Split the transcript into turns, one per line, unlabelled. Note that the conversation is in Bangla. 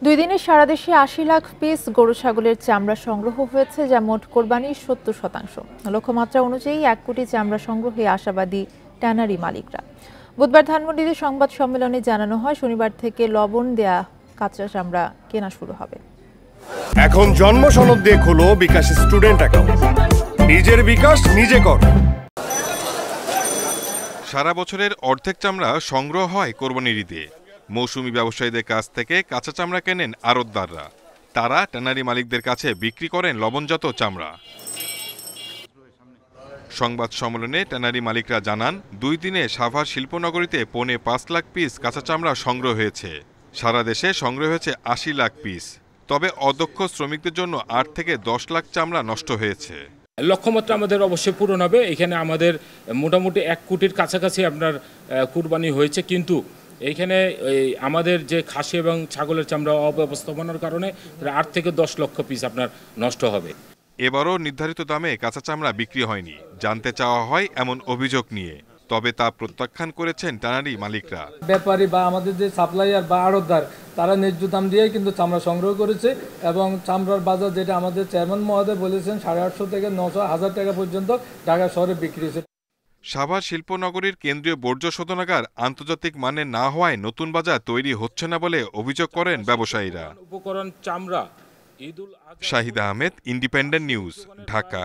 দুই দিনে সারা দেশে ৮০ লাখ পিস গরু ছাগলের চামড়া সংগ্রহ হয়েছে, যা মোট কোরবানির ৭০%। লক্ষ্যমাত্রা অনুযায়ী ১ কোটি চামড়া সংগ্রহে আশাবাদী ট্যানারি মালিকরা। বুধবার ধানমন্ডিতে সংবাদ সম্মেলনে জানানো হয়, শনিবার থেকে লবণ দেয়া কাঁচা চামড়া কেনা শুরু হবে।
এখন জন্ম সনদ দিয়ে খোলো বিকাশ স্টুডেন্ট অ্যাকাউন্ট। নিজের বিকাশ নিজে কর।
সারা বছরের অর্ধেক চামড়া সংগ্রহ হয় কোরবানির ঈদে। মৌসুমী ব্যবসায়ীদের কাছ থেকে কাঁচা চামড়া কেনেন আড়তদাররা। তারা ট্যানারি মালিকদের কাছে বিক্রি করেন লবণজাত চামড়া। সংবাদ সম্মেলনে ট্যানারি মালিকরা জানান, ২ দিনে সাভার শিল্পনগরীতে ৫.৫ লাখ পিস কাঁচা চামড়া সংগ্রহ হয়েছে। সারা দেশে সংগ্রহ হয়েছে ৮০ লাখ পিস। তবে অদক্ষ শ্রমিকদের জন্য ৮ থেকে ১০ লাখ চামড়া নষ্ট হয়েছে।
লক্ষ্যমাত্রা আমাদের অবশ্যই পূরণ হবে। এখানে আমাদের মোটামুটি ১ কোটির কাছাকাছি আপনার কুরবানি হয়েছে, কিন্তু এইখানে আমাদের যে খাসি এবং ছাগলের চামড়া অব্যবস্থাপনার কারণে ৮ থেকে ১০ লক্ষ পিস আপনার নষ্ট হবে।
এবারও নির্ধারিত দামে কাঁচা চামড়া বিক্রি হয়নি, জানতে চাওয়া হয় এমন অভিযোগ নিয়ে। তবে তা প্রত্যাখ্যান করেছেন ট্যানারি মালিকরা।
ব্যাপারী বা আমাদের যে সাপ্লাইয়ার বা আড়তদার, তারা ন্যায্য দাম দিয়েই কিন্তু চামড়া সংগ্রহ করেছে এবং চামড়ার বাজার যেটা আমাদের চেয়ারম্যান মহোদয় বলেছেন ৮৫০ থেকে ৯০০ টাকা পর্যন্ত ঢাকা শহরে বিক্রি হয়েছে।
সাভার শিল্পনগরীর কেন্দ্রীয় বর্জ্য শোধনাগার আন্তর্জাতিক মানের না হওয়ায় নতুন বাজার তৈরি হচ্ছে না বলে অভিযোগ করেন ব্যবসায়ীরা।
উপকরণ চামড়া
শাহিদ আহমেদ, ইন্ডিপেন্ডেন্ট নিউজ, ঢাকা।